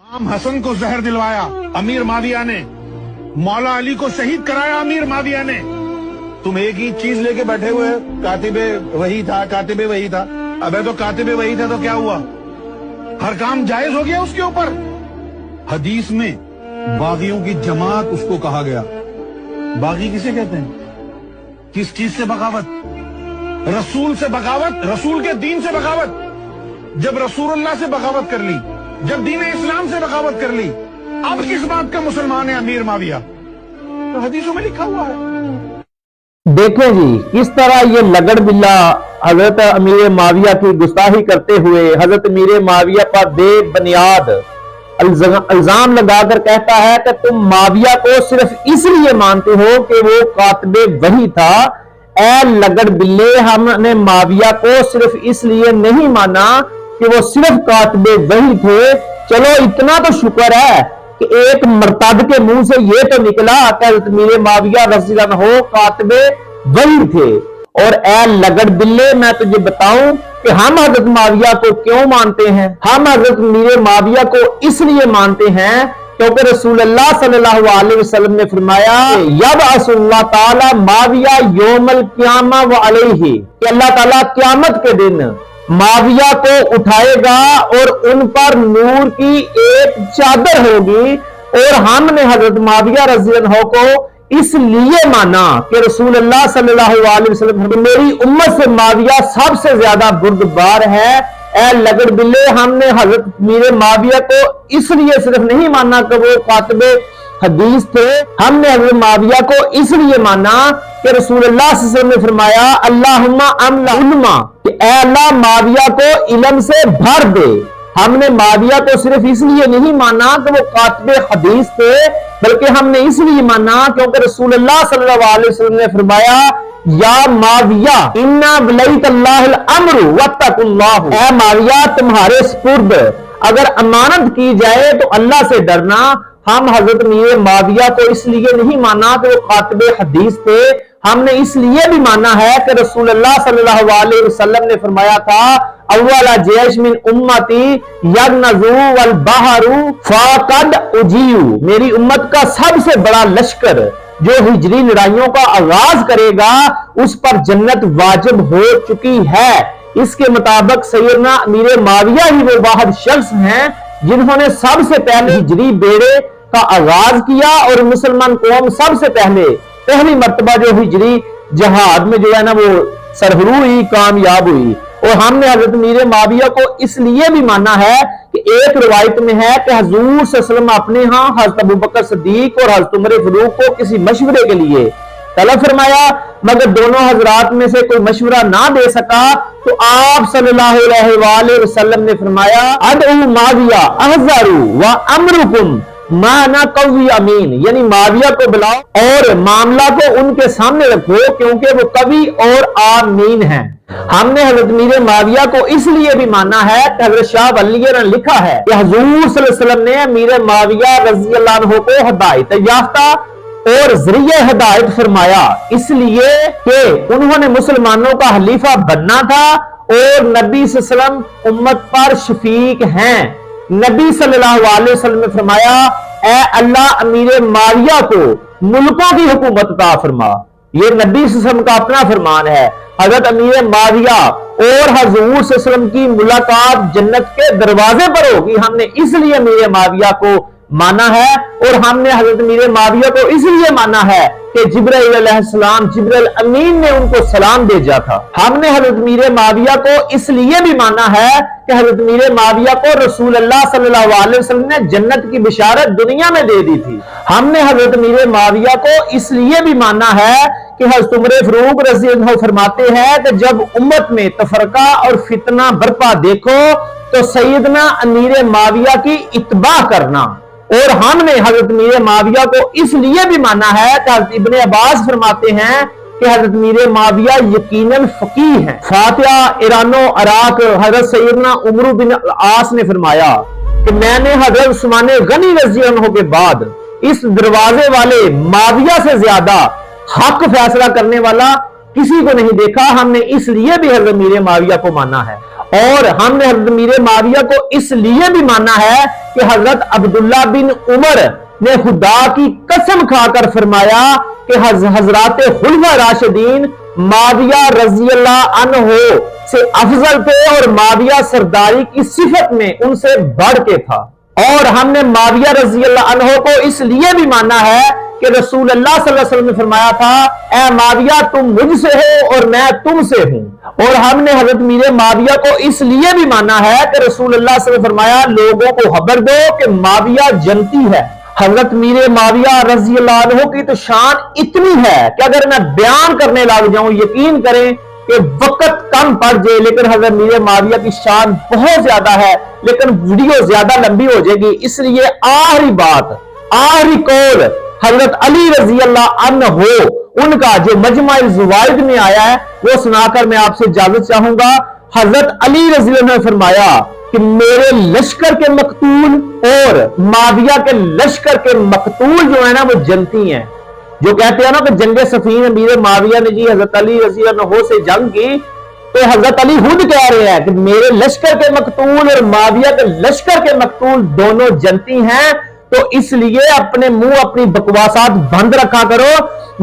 इमाम हसन को जहर दिलवाया अमीर माविया ने, मौला अली को शहीद कराया अमीर माविया ने। तुम एक ही चीज लेके बैठे हुए, कातिबे वही था, कातिबे वही था। अबे तो कातिबे वही था तो क्या हुआ? हर काम जायज हो गया उसके ऊपर। हदीस में बागियों की जमात उसको कहा गया। बागी किसे कहते हैं? किस चीज से बगावत? रसूल से बगावत, रसूल के दीन से बगावत। जब रसूलुल्लाह से बगावत कर ली, जब दीन इस्लाम से बगावत कर ली, अब किस बात का मुसलमान है अमीर माविया? तो हदीसों में लिखा हुआ है। देखें जी किस तरह ये लगड़ बिल्ला हजरत अमीर माविया की गुस्ताखी करते हुए हजरत अमीर माविया पर बेबुनियाद इल्जाम लगाकर कहता है कि तुम माविया को सिर्फ इसलिए मानते हो कि वो कातिबे वही था। ऐ लगड़ बिल्ले, हमने माविया को सिर्फ इसलिए नहीं माना कि वो सिर्फ कातिबे वही थे। चलो इतना तो शुक्र है कि एक मर्तद के मुंह से ये तो निकला कि हज़रत अमीर माविया रज़ी अल्लाह अन्हु कातिबे वही थे। और ए लगड़ बिल्ले, मैं तुझे बताऊं कि हम हजरत माविया को क्यों मानते हैं। हम हजरत अमीर माविया को इसलिए मानते हैं क्योंकि रसूलुल्लाह सल्लल्लाहु अलैहि वसल्लम ने फरमाया यबअसुल्लाह ताला माविया यौमल क़ियामा व अलैहि, कि अल्लाह ताला क़यामत के दिन माविया को उठाएगा और उन पर नूर की एक चादर होगी। और हमने हजरत माविया रज़ी अल्लाह अन्हु को इसलिए माना कि रसूलुल्लाह सल्लल्लाहु अलैहि वसल्लम मेरी उम्मत से माविया सबसे ज्यादा बुर्दबार है। ए लगड़ बिल्ले, हमने हजरत अमीर माविया को इसलिए सिर्फ नहीं माना कि वो कातिबे हदीस थे, हमने हजरत माविया को इसलिए माना कि रसूलुल्लाह सल्लल्लाहु अलैहि वसल्लम ने फरमाया अल्लाहुम्मा अमला उल्मा, कि ऐ अल्लाह माविया को इल्म से भर दे। हमने माविया को सिर्फ इसलिए नहीं माना कि वो कातिबे हदीस थे, बल्कि हमने इसलिए माना क्योंकि रसूलुल्लाह सल्लल्लाहु अलैहि वसल्लम ने फरमाया या माविया इन्ना वलैतल्लाहिल अम्रु वत्तकुल्लाह, ऐ माविया तुम्हारे सुपुर्द अगर अमानत की जाए तो अल्लाह से डरना। हम हजरत अमीर माविया को इसलिए नहीं माना कि वो कातिबे हदीस थे, हमने इसलिए भी माना है कि रसूलुल्लाह सल्लल्लाहु अलैहि वसल्लम ने फरमाया था अव्वला जैश मिन उम्मती यगनज़ु वल बहरु फ़क़द उजियु, मेरी उम्मत का सबसे बड़ा लश्कर जो हिजरी लड़ाइयों का आगाज करेगा उस पर जन्नत वाजिब हो चुकी है। इसके मुताबिक सैयदना अमीर माविया ही वो वाहिद शख्स हैं जिन्होंने सबसे पहले हिजरी बेड़े का आगाज किया और मुसलमान कौम सबसे पहली मर्तबा जो हिजरी जहाद में जो है ना वो सरहरू हुई, कामयाब हुई। और हमने हजरत अमीर माविया को इसलिए भी माना है कि एक रिवायत में है कि हुजूर सल्लल्लाहु अलैहि वसल्लम अपने यहाँ हजरत अबू बकर सिद्दीक और हजरत उमर फारूक को किसी मशवरे के लिए तलब फरमाया, मगर दोनों हजरात में से कोई मशवरा ना दे सका तो आप सल्लल्लाहु अलैहि वसल्लम ने फरमाया अदउ माविया अहज़रु व अमरुकुम माना कवी अमीन, यानी माविया को बुलाओ और मामला को उनके सामने रखो क्योंकि वो कवि और आमीन है। हमने हजरत अमीर माविया को इसलिए भी माना है कि हजरत शाह वली ने लिखा है कि हुजूर सल्लल्लाहु अलैहि वसल्लम ने अमीर माविया रज़ी अल्लाह अन्हु को हिदायत याफ्ता और जरिए हिदायत फरमाया, इसलिए कि उन्होंने मुसलमानों का खलीफा बनना था और नबी सल्लल्लाहु अलैहि वसल्लम उम्मत पर शफीक हैं। नबी सल्लल्लाहु अलैहि वसल्लम ने फरमाया ऐ अल्लाह अमीर माविया को मुल्कों की हुकूमत अता फरमा। ये नबी सल्लल्लाहु अलैहि वसल्लम का अपना फरमान है। हजरत अमीर माविया और हुजूर सल्लल्लाहु अलैहि वसल्लम की मुलाकात जन्नत के दरवाजे पर होगी, हमने इसलिए अमीर माविया को माना है। और हमने हजरत अमीर माविया को इसलिए माना है कि जिब्राइल अलैहिस्सलाम जिब्राइल अमीन ने उनको सलाम भेजा था। हमने हजरत अमीर माविया को इसलिए भी माना है कि हजरत अमीर माविया को रसूलुल्लाह सल्लल्लाहु अलैहि वसल्लम ने जन्नत की बिशारत दुनिया में दे दी थी। हमने हजरत अमीर माविया को इसलिए भी माना है कि हजरत उमर फारूक रज़ी अल्लाह अन्हु फरमाते हैं कि जब उम्मत में तफरका और फितना बरपा देखो तो सैयदना अमीर माविया की इत्बा करना। और हमने हजरत अमीर माविया को इसलिए भी माना है कि हजरत इब्ने अब्बास फरमाते हैं कि हजरत अमीर माविया यकीनन फकीह हैं। फातिहा ईरानो इराक हजरत सैयदना उमर बिन आस ने फरमाया कि मैंने हजरत उस्मान गनी रज़ी अल्लाह अन्हु के बाद इस दरवाजे वाले माविया से ज्यादा हक फैसला करने वाला किसी को नहीं देखा। हमने इसलिए भी हजरत अमीर माविया को माना है। اور ہم نے حضرت امیر معاویہ کو اس لیے بھی مانا ہے کہ حضرت عبداللہ بن عمر نے خدا کی قسم کھا کر فرمایا کہ حضرات خلفاء راشدین معاویہ رضی اللہ عنہ سے افضل تھے اور معاویہ سرداری کی صفت میں ان سے بڑھ کے تھا۔ اور ہم نے معاویہ رضی اللہ عنہ کو اس لیے بھی مانا ہے کہ رسول اللہ صلی اللہ علیہ وسلم نے فرمایا تھا اے معاویہ تم مجھ سے ہو اور میں تم سے ہوں۔ اور ہم نے حضرت امیر معاویہ کو اس لیے بھی مانا ہے کہ رسول اللہ صلی اللہ علیہ وسلم نے فرمایا لوگوں کو خبر دو کہ معاویہ جنتی ہے۔ حضرت امیر معاویہ رضی اللہ عنہ کی تو شان اتنی ہے کہ اگر میں بیان کرنے لگ جاؤں یقین کریں کہ وقت کم پڑ جائے، لیکن حضرت امیر معاویہ کی شان بہت زیادہ ہے، لیکن ویڈیو زیادہ لمبی ہو جائے گی، اس لیے آخری بات، آخری قول حضرت علی رضی اللہ عنہ ان کا جو مجمع الزوائد میں آیا ہے وہ سنا کر میں آپ سے اجازت چاہوں گا۔ حضرت علی رضی اللہ عنہ نے فرمایا کہ میرے لشکر کے مقتول اور معاویہ کے لشکر کے مقتول جو ہے نا وہ جنتی ہیں۔ جو کہتے ہیں نا کہ جنگ صفین امیر معاویہ نے جی حضرت علی رضی اللہ عنہ سے جنگ کی، تو حضرت علی خود کہہ رہے ہیں کہ میرے لشکر کے مقتول اور معاویہ کے لشکر کے مقتول دونوں جنتی ہیں، تو اس لیے اپنے منہ اپنی بکواسات بند رکھا کرو۔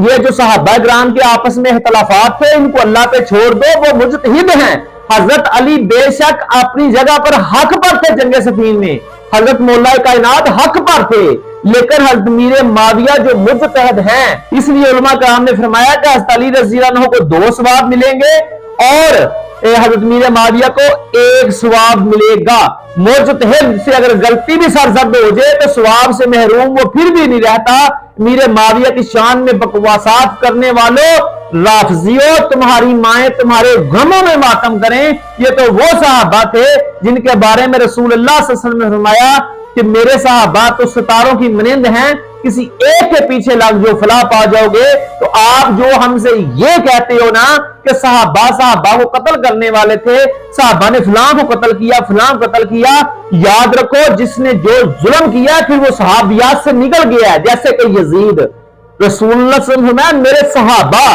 یہ جو صحابہ کرام کے آپس میں اختلافات تھے ان کو اللہ پہ چھوڑ دو، وہ مجتہد ہیں۔ حضرت علی بے شک اپنی جگہ پر حق پر تھے، جنگ صفین میں حضرت مولا کائنات حق پر تھے، لیکن حضرت امیر معاویہ جو مجتہد ہیں، اس لیے علماء کرام نے فرمایا کہ حضرت علی رضی اللہ عنہ کو 2 ثواب ملیں گے اور حضرت امیر معاویہ کو 1 ثواب ملے گا۔ مجتہد سے اگر غلطی بھی سرزد ہو جائے تو ثواب سے محروم وہ پھر بھی نہیں رہتا۔ امیر معاویہ کی شان میں بکواسات کرنے والوں، رافضیوں، تمہاری مائیں تمہارے غموں میں ماتم کریں۔ یہ تو وہ صحابہ تھے جن کے بارے میں رسول اللہ صلی اللہ علیہ وسلم نے فرمایا کہ میرے صحابہ تو ستاروں کی مانند ہیں، کسی ایک کے پیچھے لگ جو فلاح پا جاؤ گے۔ تو آپ جو ہم سے یہ کہتے ہو نا کہ صحابہ کو قتل کرنے والے تھے، صحابہ نے فلاں کو قتل کیا، فلاں قتل کیا، یاد رکھو جس نے جو ظلم کیا پھر وہ صحابیات سے نکل گیا ہے، جیسے کہ یزید۔ رسول اللہ صلی اللہ علیہ وسلم نے میرے صحابہ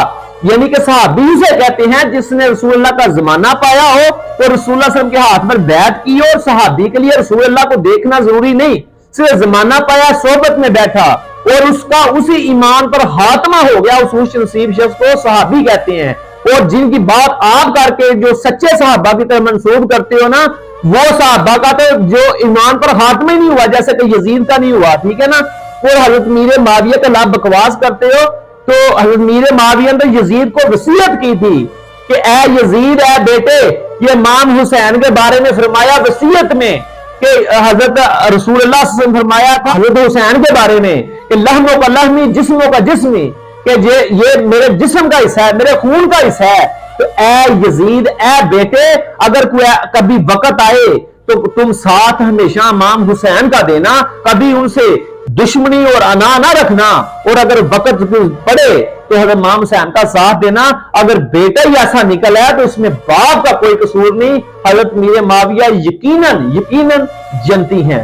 یعنی کہ صحابی سے کہتے ہیں جس نے رسول اللہ کا زمانہ پایا ہو اور رسول اللہ صلی اللہ علیہ وسلم کے ہاتھ پر بیعت کی ہو۔ اور صحابی کے لیے رسول اللہ کو دیکھنا ضروری نہیں، صرف زمانہ پایا، صحبت میں بیٹھا اور اس کا اسی ایمان پر خاتمہ ہو گیا، اس خوش نصیب شخص کو صحابی کہتے ہیں۔ اور جن کی بات آپ کر کے جو سچے صحابہ کی طرف منسوب کرتے ہو نا، وہ صحابہ کا تو جو ایمان پر خاتمہ ہی نہیں ہوا، جیسے کہ یزید کا نہیں ہوا، ٹھیک ہے نا۔ اور حضرت امیر معاویہ کا لاب بکواس کرتے ہو، تو حضرت امیر معاویہ نے یزید کو وصیت کی تھی کہ اے یزید، اے بیٹے، یہ امام حسین کے بارے میں فرمایا وصیت میں کہ حضرت رسول اللہ صلی اللہ علیہ وسلم فرمایا تھا حضرت حسین کے بارے میں کہ لحموں کا لحمی، جسموں کا جسمی، کہ یہ میرے جسم کا حصہ ہے، میرے خون کا حصہ ہے۔ تو اے یزید، اے بیٹے، اگر کوئی کبھی وقت آئے تو تم ساتھ ہمیشہ امام حسین کا دینا، کبھی ان سے دشمنی اور انا نہ رکھنا، اور اگر وقت پڑے تو حضرت امام حسین کا ساتھ دینا۔ اگر بیٹا ہی ایسا نکل ہے تو اس میں باپ کا کوئی قصور نہیں۔ حضرت امیر معاویہ یقیناً جنتی ہیں۔